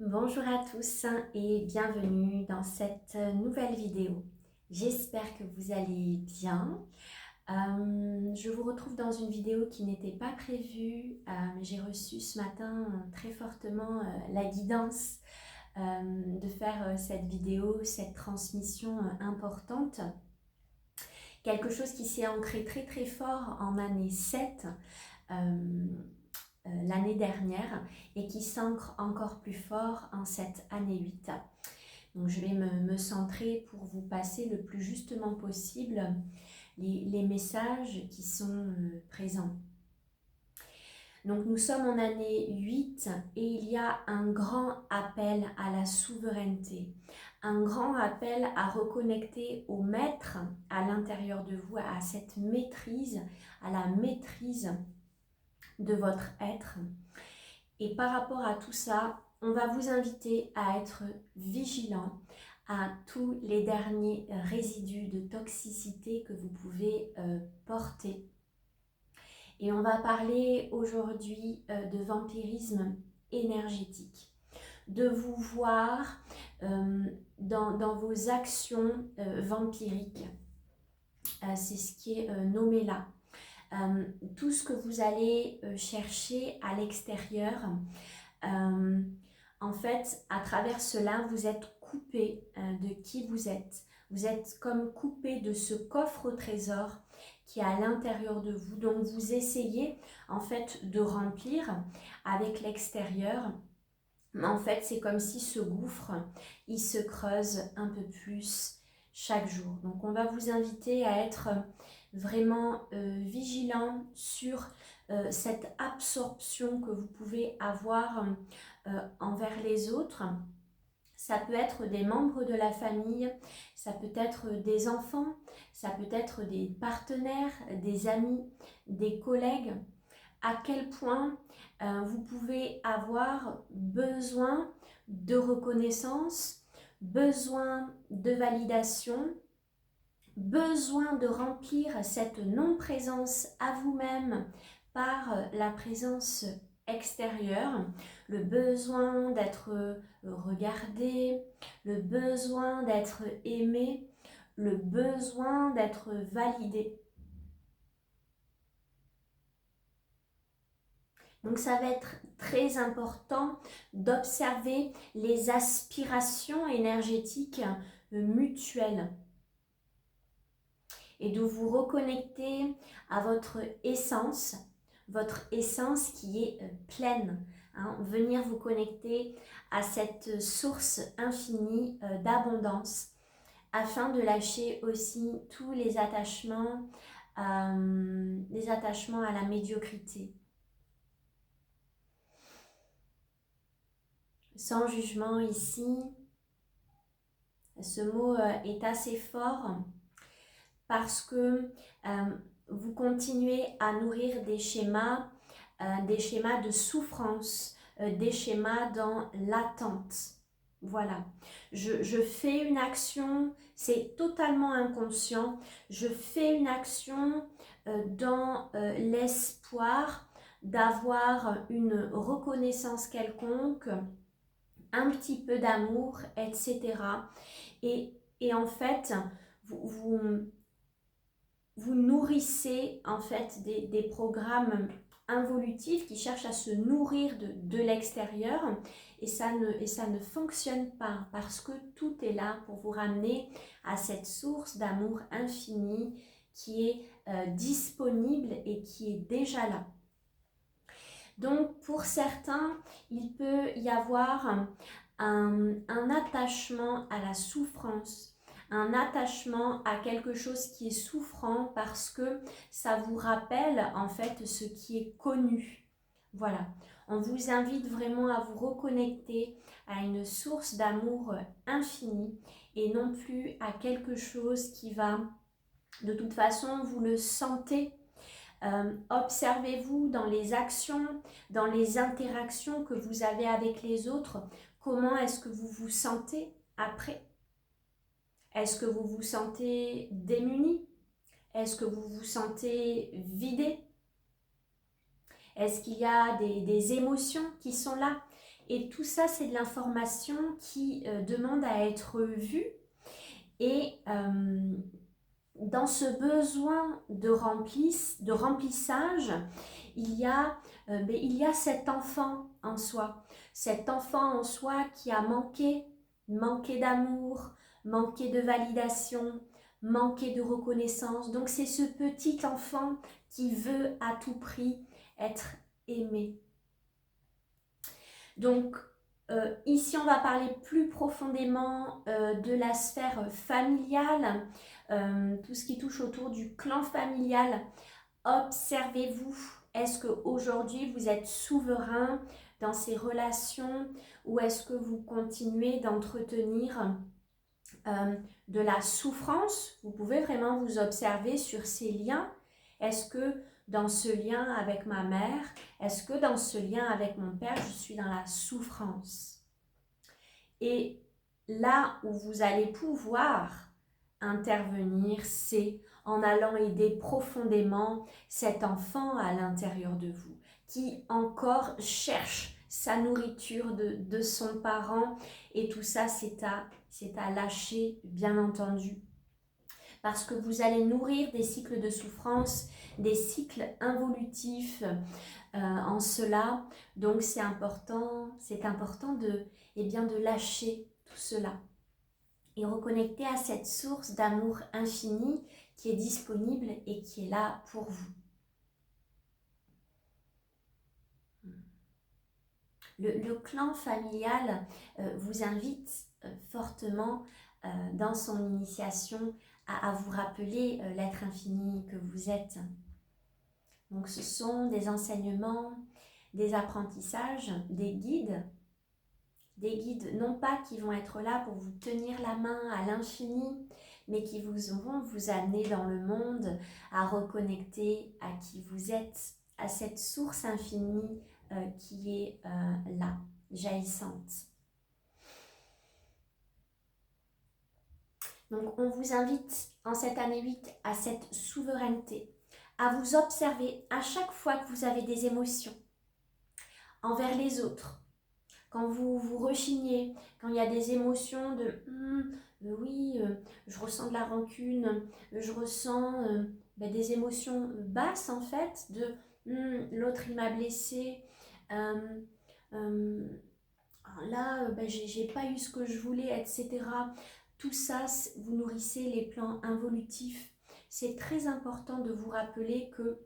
Bonjour à tous et bienvenue dans cette nouvelle vidéo. J'espère que vous allez bien. Je vous retrouve dans une vidéo qui n'était pas prévue, mais j'ai reçu ce matin très fortement la guidance de faire cette vidéo, cette transmission importante. Quelque chose qui s'est ancré très très fort en année 7. L'année dernière et qui s'ancre encore plus fort en cette année 8. Donc je vais me centrer pour vous passer le plus justement possible les messages qui sont présents. Donc nous sommes en année 8 et il y a un grand appel à la souveraineté, un grand appel à reconnecter au maître à l'intérieur de vous, à cette maîtrise, à la maîtrise de votre être. Et par rapport à tout ça, on va vous inviter à être vigilant à tous les derniers résidus de toxicité que vous pouvez porter. Et on va parler aujourd'hui de vampirisme énergétique, de vous voir dans vos actions vampiriques. C'est ce qui est nommé là. Tout ce que vous allez chercher à l'extérieur, en fait, à travers cela, vous êtes coupé de qui vous êtes. Vous êtes comme coupé de ce coffre au trésor qui est à l'intérieur de vous. Donc, vous essayez en fait de remplir avec l'extérieur. Mais en fait, c'est comme si ce gouffre, il se creuse un peu plus chaque jour. Donc, on va vous inviter à être vraiment vigilant sur cette absorption que vous pouvez avoir envers les autres. Ça peut être des membres de la famille, ça peut être des enfants, ça peut être des partenaires, des amis, des collègues. À quel point vous pouvez avoir besoin de reconnaissance, besoin de validation, besoin de remplir cette non-présence à vous-même par la présence extérieure, le besoin d'être regardé, le besoin d'être aimé, le besoin d'être validé. Donc ça va être très important d'observer les aspirations énergétiques mutuelles et de vous reconnecter à votre essence qui est pleine. Venir vous connecter à cette source infinie d'abondance afin de lâcher aussi tous les attachements à la médiocrité. Sans jugement ici, ce mot est assez fort parce que vous continuez à nourrir des schémas de souffrance, des schémas dans l'attente. Voilà, je fais une action, c'est totalement inconscient, je fais une action dans l'espoir d'avoir une reconnaissance quelconque, un petit peu d'amour, etc. Et en fait, vous nourrissez en fait des programmes involutifs qui cherchent à se nourrir de l'extérieur et ça ne fonctionne pas parce que tout est là pour vous ramener à cette source d'amour infini qui est disponible et qui est déjà là. Donc pour certains, il peut y avoir un attachement à la souffrance, un attachement à quelque chose qui est souffrant parce que ça vous rappelle en fait ce qui est connu. Voilà, on vous invite vraiment à vous reconnecter à une source d'amour infini et non plus à quelque chose qui va, de toute façon, vous le sentez. Observez-vous dans les actions, dans les interactions que vous avez avec les autres. Comment est-ce que vous vous sentez après? Est-ce que vous vous sentez démuni? Est-ce que vous vous sentez vidé? Est-ce qu'il y a des émotions qui sont là? Et tout ça, c'est de l'information qui demande à être vue. Et dans ce besoin de remplissage, il y a cet enfant en soi. Cet enfant en soi qui a manqué d'amour, manqué de validation, manqué de reconnaissance. Donc c'est ce petit enfant qui veut à tout prix être aimé. Donc ici on va parler plus profondément de la sphère familiale, tout ce qui touche autour du clan familial. Observez-vous, est-ce qu'aujourd'hui vous êtes souverain dans ces relations ou est-ce que vous continuez d'entretenir de la souffrance? Vous pouvez vraiment vous observer sur ces liens. Est-ce que dans ce lien avec ma mère, est-ce que dans ce lien avec mon père, je suis dans la souffrance? Et là où vous allez pouvoir intervenir, c'est en allant aider profondément cet enfant à l'intérieur de vous, qui encore cherche sa nourriture de son parent. Et tout ça, c'est à lâcher, bien entendu. Parce que vous allez nourrir des cycles de souffrance, des cycles involutifs en cela. Donc c'est important de lâcher tout cela et reconnecter à cette source d'amour infini qui est disponible et qui est là pour vous. Le clan familial vous invite fortement dans son initiation à vous rappeler l'être infini que vous êtes. Donc ce sont des enseignements, des apprentissages, des guides non pas qui vont être là pour vous tenir la main à l'infini, mais qui vont vous amener dans le monde à reconnecter à qui vous êtes, à cette source infinie qui est là, jaillissante. Donc on vous invite en cette année 8 à cette souveraineté, à vous observer à chaque fois que vous avez des émotions envers les autres. Quand vous vous rechignez, quand il y a des émotions de oui, je ressens de la rancune, je ressens des émotions basses en fait, de l'autre il m'a blessé, là j'ai pas eu ce que je voulais, etc. Tout ça, vous nourrissez les plans involutifs. C'est très important de vous rappeler que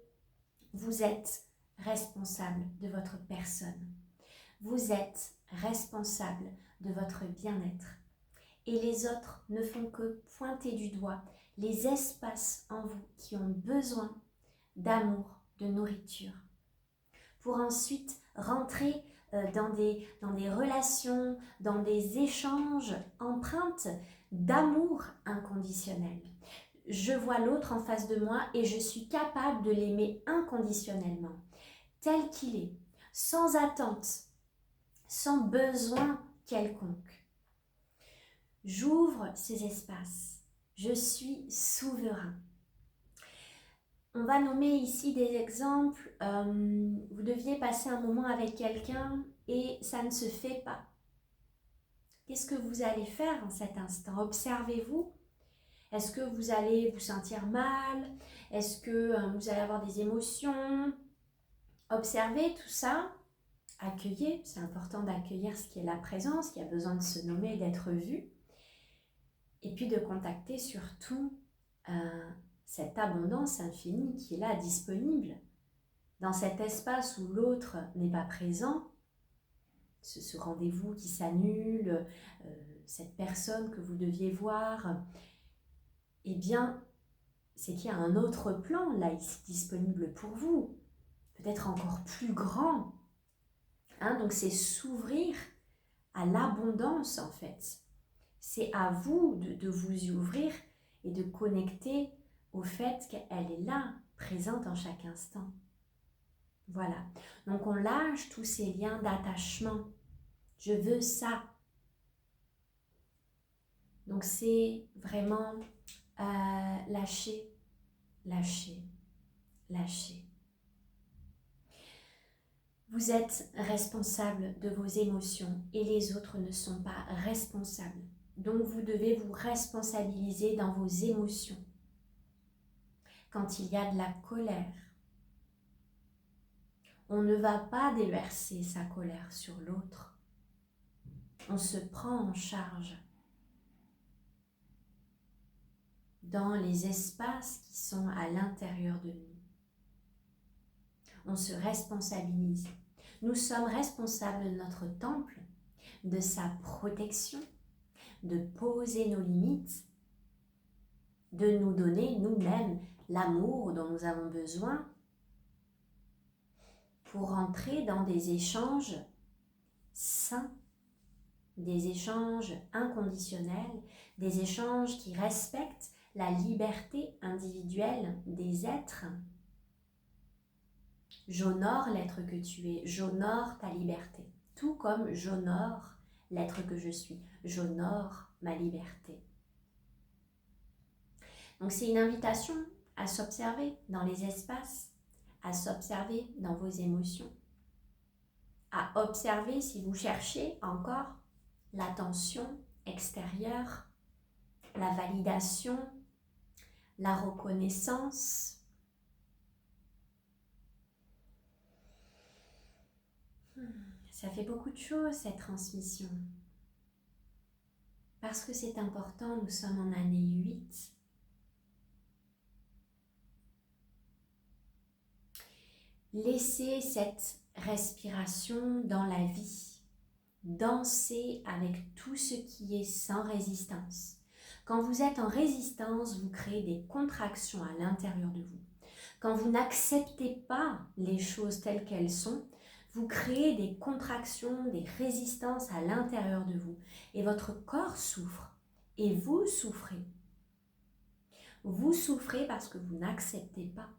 vous êtes responsable de votre personne. Vous êtes responsable de votre bien-être. Et les autres ne font que pointer du doigt les espaces en vous qui ont besoin d'amour, de nourriture. Pour ensuite rentrer dans des relations, dans des échanges empreintes d'amour inconditionnel. Je vois l'autre en face de moi et je suis capable de l'aimer inconditionnellement, tel qu'il est, sans attente, sans besoin quelconque. J'ouvre ces espaces. Je suis souverain. On va nommer ici des exemples. Vous deviez passer un moment avec quelqu'un et ça ne se fait pas. Qu'est-ce que vous allez faire en cet instant? Observez-vous. Est-ce que vous allez vous sentir mal? Est-ce que vous allez avoir des émotions? Observez tout ça. Accueillez. C'est important d'accueillir ce qui est la présence, qui a besoin de se nommer et d'être vu. Et puis de contacter surtout cette abondance infinie qui est là, disponible. Dans cet espace où l'autre n'est pas présent, ce rendez-vous qui s'annule, cette personne que vous deviez voir, eh bien, c'est qu'il y a un autre plan là, ici, disponible pour vous. Peut-être encore plus grand. Donc c'est s'ouvrir à l'abondance en fait. C'est à vous de vous y ouvrir et de connecter au fait qu'elle est là, présente en chaque instant. Voilà. Donc on lâche tous ces liens d'attachement. Je veux ça. Donc c'est vraiment lâcher, lâcher, lâcher. Vous êtes responsable de vos émotions et les autres ne sont pas responsables. Donc vous devez vous responsabiliser dans vos émotions. Quand il y a de la colère, on ne va pas déverser sa colère sur l'autre. On se prend en charge dans les espaces qui sont à l'intérieur de nous. On se responsabilise. Nous sommes responsables de notre temple, de sa protection, de poser nos limites, de nous donner nous-mêmes l'amour dont nous avons besoin pour entrer dans des échanges sains, des échanges inconditionnels, des échanges qui respectent la liberté individuelle des êtres. J'honore l'être que tu es, j'honore ta liberté, tout comme j'honore l'être que je suis, j'honore ma liberté. Donc c'est une invitation à s'observer dans les espaces, à s'observer dans vos émotions, à observer si vous cherchez encore l'attention extérieure, la validation, la reconnaissance. Ça fait beaucoup de choses cette transmission. Parce que c'est important, nous sommes en année 8. Laissez cette respiration dans la vie. Dansez avec tout ce qui est sans résistance. Quand vous êtes en résistance, vous créez des contractions à l'intérieur de vous. Quand vous n'acceptez pas les choses telles qu'elles sont, vous créez des contractions, des résistances à l'intérieur de vous. Et votre corps souffre. Et vous souffrez. Vous souffrez parce que vous n'acceptez pas.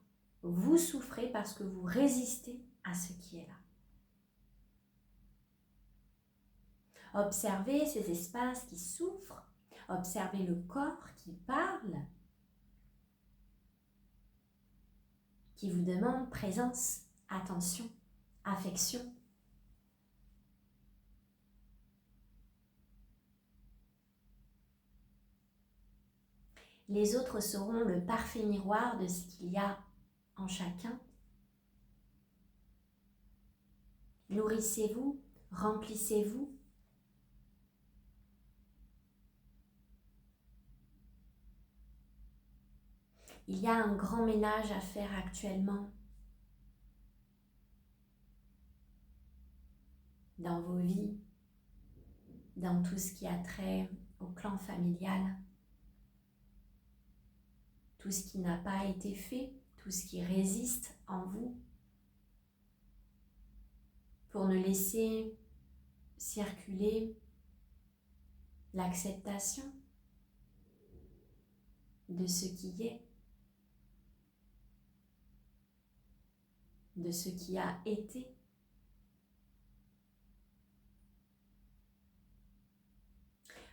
Vous souffrez parce que vous résistez à ce qui est là. Observez ces espaces qui souffrent. Observez le corps qui parle, qui vous demande présence, attention, affection. Les autres seront le parfait miroir de ce qu'il y a en chacun. Nourrissez-vous, remplissez-vous. Il y a un grand ménage à faire actuellement dans vos vies, dans tout ce qui a trait au clan familial. Tout ce qui n'a pas été fait, tout ce qui résiste en vous, pour ne laisser circuler l'acceptation de ce qui est, de ce qui a été.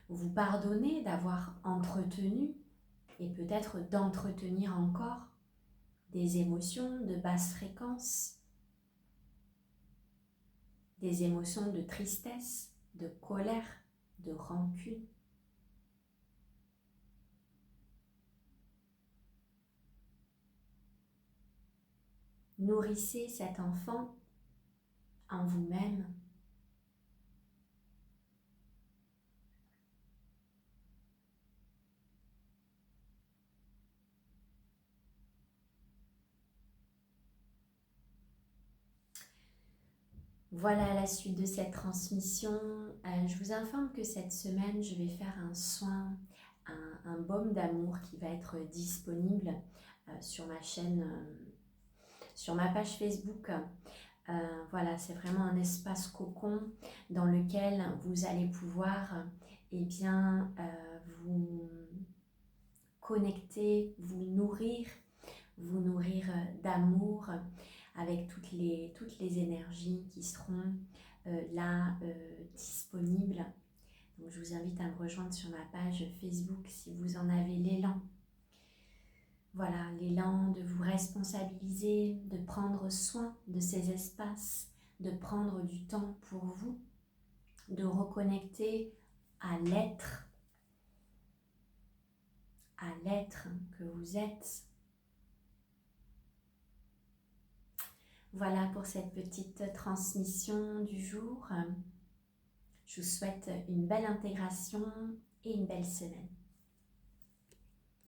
Vous pardonnez d'avoir entretenu et peut-être d'entretenir encore des émotions de basse fréquence, des émotions de tristesse, de colère, de rancune. Nourrissez cet enfant en vous-même. Voilà la suite de cette transmission. Je vous informe que cette semaine, je vais faire un soin, un baume d'amour qui va être disponible sur ma chaîne, sur ma page Facebook. Voilà, c'est vraiment un espace cocon dans lequel vous allez pouvoir vous connecter, vous nourrir d'amour avec toutes les énergies qui seront disponibles. Donc je vous invite à me rejoindre sur ma page Facebook si vous en avez l'élan. Voilà, l'élan de vous responsabiliser, de prendre soin de ces espaces, de prendre du temps pour vous, de reconnecter à l'être que vous êtes. Voilà pour cette petite transmission du jour. Je vous souhaite une belle intégration et une belle semaine.